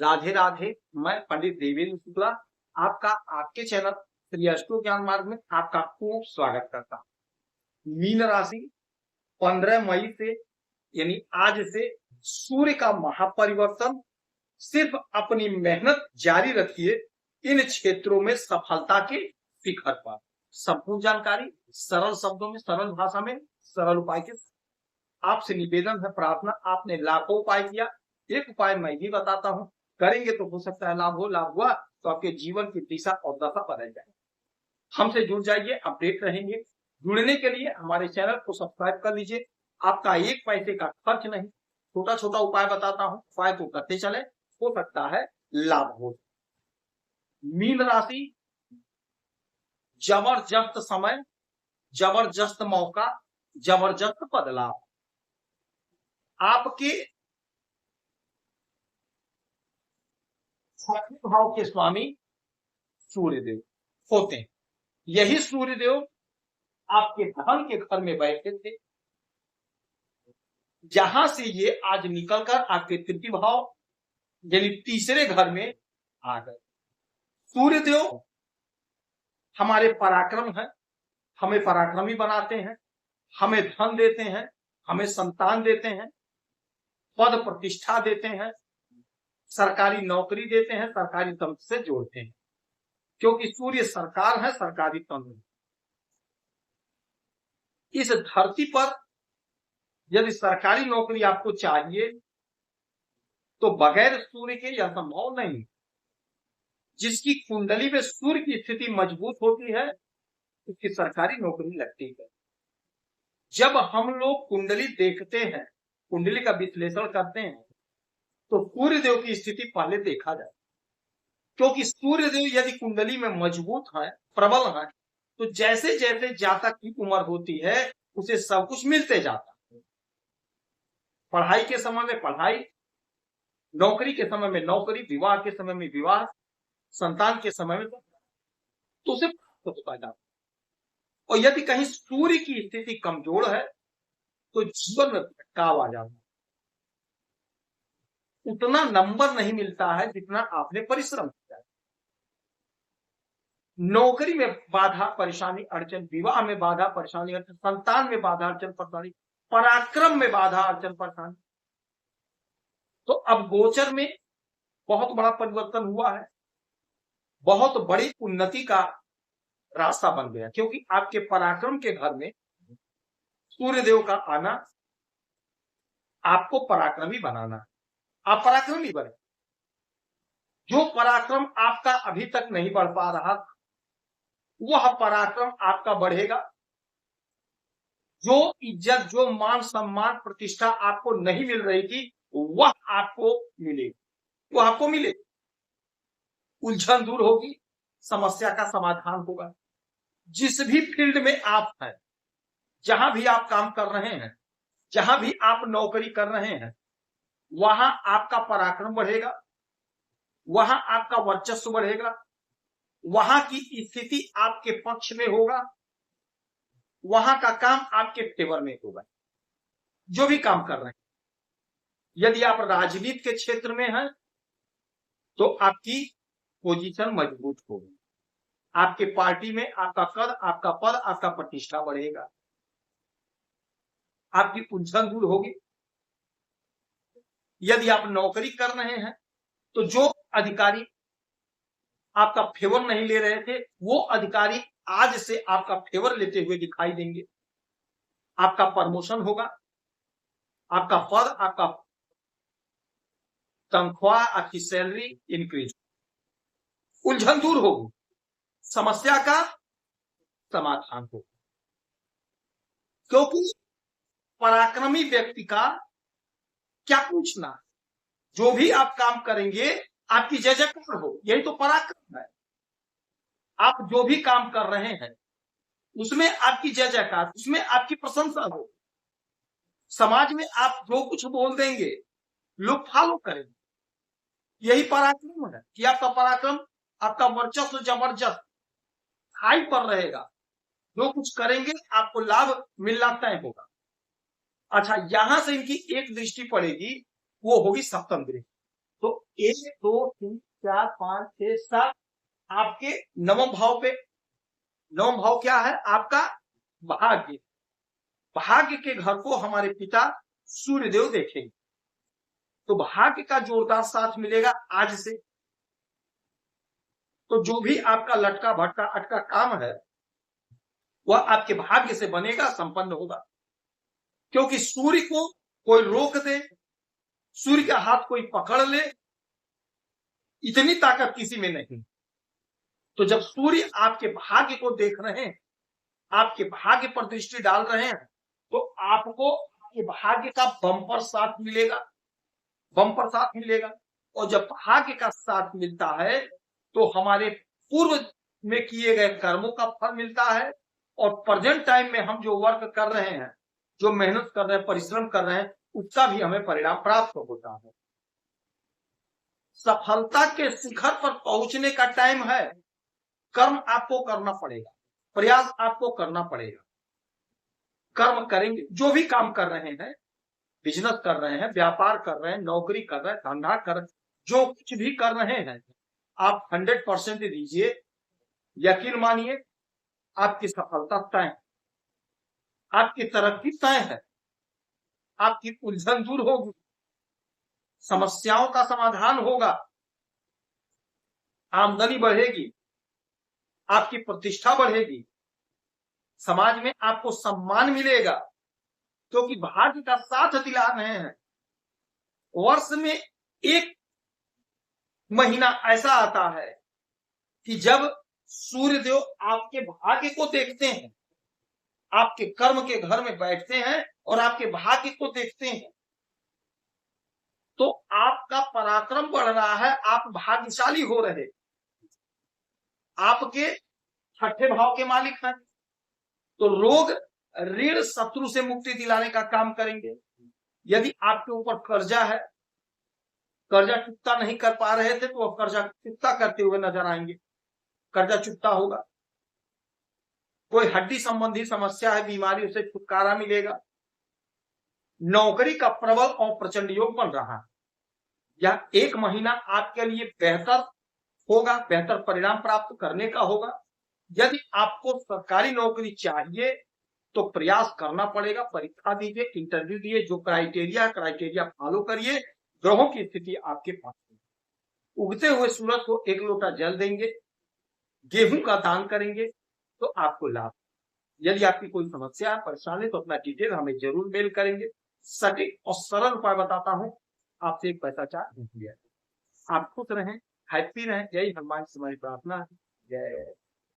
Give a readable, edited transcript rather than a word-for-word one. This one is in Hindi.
राधे राधे। मैं पंडित देवेंद्र शुक्ला आपका आपके चैनल श्री अष्टो ज्ञान मार्ग में आपका खूब स्वागत करता हूँ। मीन राशि 15 मई से यानी आज से सूर्य का महापरिवर्तन। सिर्फ अपनी मेहनत जारी रखिए, इन क्षेत्रों में सफलता के शिखर पर। संपूर्ण जानकारी सरल शब्दों में, सरल भाषा में, सरल उपाय के आपसे निवेदन है, प्रार्थना। आपने लाखों उपाय किया, एक उपाय मैं भी बताता हूं, करेंगे तो हो सकता है लाभ हो। लाभ हुआ तो आपके जीवन की दिशा और दशा बदल जाए। हमसे जुड़ जाइए, अपडेट रहेंगे। जुड़ने के लिए हमारे चैनल को सब्सक्राइब कर लीजिए। आपका एक पैसे का खर्च नहीं, छोटा छोटा उपाय बताता हूं, उपाय को करते चले, हो सकता है लाभ हो। मीन राशि, जबरदस्त समय, जबरदस्त मौका, जबरदस्त बदलाव। आपके छठवें भाव के स्वामी सूर्यदेव होते हैं। यही सूर्यदेव आपके धन के घर में बैठे थे, जहां से ये आज निकलकर आपके तृतीय भाव यानी तीसरे घर में आ गए। सूर्यदेव हमारे पराक्रम है, हमें पराक्रमी बनाते हैं, हमें धन देते हैं, हमें संतान देते हैं, पद प्रतिष्ठा देते हैं, सरकारी नौकरी देते हैं, सरकारी तंत्र से जोड़ते हैं, क्योंकि सूर्य सरकार है, सरकारी तंत्र। इस धरती पर यदि सरकारी नौकरी आपको चाहिए तो बगैर सूर्य के यह संभव नहीं। जिसकी कुंडली में सूर्य की स्थिति मजबूत होती है उसकी सरकारी नौकरी लगती है। जब हम लोग कुंडली देखते हैं, कुंडली का विश्लेषण करते हैं, तो सूर्यदेव की स्थिति पहले देखा जाए, क्योंकि सूर्यदेव यदि कुंडली में मजबूत है, प्रबल है, तो जैसे जैसे जातक की उम्र होती है उसे सब कुछ मिलते जाता है। पढ़ाई के समय में पढ़ाई, नौकरी के समय में नौकरी, विवाह के समय में विवाह, संतान के समय में तो उसे प्राप्त होता जाता। और यदि कहीं सूर्य की स्थिति कमजोर है तो जीवन में भटकाव आ जाता, उतना नंबर नहीं मिलता है जितना आपने परिश्रम किया। नौकरी में बाधा परेशानी अड़चन, विवाह में बाधा परेशानी अड़चन, संतान में बाधा अड़चन परेशानी, पराक्रम में बाधा अड़चन परेशानी। तो अब गोचर में बहुत बड़ा परिवर्तन हुआ है, बहुत बड़ी उन्नति का रास्ता बन गया, क्योंकि आपके पराक्रम के घर में सूर्यदेव का आना आपको पराक्रमी बनाना है। आप पराक्रमी बने। जो पराक्रम आपका अभी तक नहीं बढ़ पा रहा था वह पराक्रम आपका बढ़ेगा। जो इज्जत, जो मान सम्मान प्रतिष्ठा आपको नहीं मिल रही थी वह आपको मिलेगी, वह आपको मिलेगी। उलझन दूर होगी, समस्या का समाधान होगा। जिस भी फील्ड में आप हैं, जहां भी आप काम कर रहे हैं, जहां भी आप नौकरी कर रहे हैं, वहां आपका पराक्रम बढ़ेगा, वहां आपका वर्चस्व बढ़ेगा, वहां की स्थिति आपके पक्ष में होगा, वहां का काम आपके फेवर में होगा। जो भी काम कर रहे हैं, यदि आप राजनीति के क्षेत्र में हैं तो आपकी पोजीशन मजबूत होगी, आपके पार्टी में आपका कद, आपका पद, आपका प्रतिष्ठा बढ़ेगा, आपकी उलझन दूर होगी। यदि आप नौकरी कर रहे हैं तो जो अधिकारी आपका फेवर नहीं ले रहे थे वो अधिकारी आज से आपका फेवर लेते हुए दिखाई देंगे। आपका प्रमोशन होगा, आपका पद, आपका तनख्वाह, आपकी सैलरी इंक्रीज, उलझन दूर होगी, समस्या का समाधान होगा। क्योंकि पराक्रमी व्यक्ति का क्या पूछना, जो भी आप काम करेंगे आपकी जय जयकार हो, यही तो पराक्रम है। आप जो भी काम कर रहे हैं उसमें आपकी जय जयकार, उसमें आपकी प्रशंसा हो। समाज में आप जो कुछ बोल देंगे लोग फॉलो करेंगे, यही पराक्रम है कि आपका पराक्रम, आपका वर्चस्व जबरदस्त हाई पर रहेगा। जो कुछ करेंगे आपको लाभ मिलना तय होगा। अच्छा, यहां से इनकी एक दृष्टि पड़ेगी, वो होगी सप्तम दृष्टि। तो 1 2 3 4 5 6 7 आपके नवम भाव पे। नवम भाव क्या है आपका? भाग्य। भाग्य के घर को हमारे पिता सूर्यदेव देखेंगे, तो भाग्य का जोरदार साथ मिलेगा आज से। तो जो भी आपका लटका भटका अटका काम है वह आपके भाग्य से बनेगा, संपन्न होगा। क्योंकि सूर्य को कोई रोक दे, सूर्य का हाथ कोई पकड़ ले, इतनी ताकत किसी में नहीं। तो जब सूर्य आपके भाग्य को देख रहे हैं, आपके भाग्य पर दृष्टि डाल रहे हैं, तो आपको आपके भाग्य का बम्पर साथ मिलेगा, बम्पर साथ मिलेगा। और जब भाग्य का साथ मिलता है तो हमारे पूर्व में किए गए कर्मों का फल मिलता है, और प्रेजेंट टाइम में हम जो वर्क कर रहे हैं, जो मेहनत कर रहे हैं, परिश्रम कर रहे हैं, उसका भी हमें परिणाम प्राप्त होता है। सफलता के शिखर पर पहुंचने का टाइम है। कर्म आपको करना पड़ेगा, प्रयास आपको करना पड़ेगा। कर्म करेंगे, जो भी काम कर रहे हैं, बिजनेस कर रहे हैं, व्यापार कर रहे हैं, नौकरी कर रहे हैं, धंधा कर रहे हैं, जो कुछ भी कर रहे हैं, आप 100% दीजिए। यकीन मानिए आपकी सफलता तय है, आपकी तरक्की तय है, आपकी उलझन दूर होगी, समस्याओं का समाधान होगा, आमदनी बढ़ेगी, आपकी प्रतिष्ठा बढ़ेगी, समाज में आपको सम्मान मिलेगा, क्योंकि भाग्य का साथ दिला रहे हैं। वर्ष में एक महीना ऐसा आता है कि जब सूर्यदेव आपके भाग्य को देखते हैं, आपके कर्म के घर में बैठते हैं और आपके भाग्य को देखते हैं, तो आपका पराक्रम बढ़ रहा है, आप भाग्यशाली हो रहे। आपके छठे भाव के मालिक हैं, तो रोग ऋण शत्रु से मुक्ति दिलाने का काम करेंगे। यदि आपके ऊपर कर्जा है, कर्जा चुकता नहीं कर पा रहे थे, तो अब कर्जा चुकता करते हुए नजर आएंगे, कर्जा चुकता होगा। कोई हड्डी संबंधी समस्या है, बीमारी, उसे छुटकारा मिलेगा। नौकरी का प्रबल और प्रचंड योग बन रहा है। यह एक महीना आपके लिए बेहतर होगा, बेहतर परिणाम प्राप्त करने का होगा। यदि आपको सरकारी नौकरी चाहिए तो प्रयास करना पड़ेगा, परीक्षा दीजिए, इंटरव्यू दिए, जो क्राइटेरिया फॉलो करिए। ग्रहों की स्थिति आपके पास है। उगते हुए सूरज को 1 लोटा जल देंगे, गेहूं का दान करेंगे, तो आपको लाभ। यदि आपकी कोई समस्या परेशानी तो अपना डिटेल हमें जरूर मेल करेंगे। सटीक और सरल उपाय बताता हूं, आपसे एक पैसा चार्ज नहीं किया। आप खुश रहें, हैप्पी रहें। जय हनुमान, तुम्हारी प्रार्थना है। जय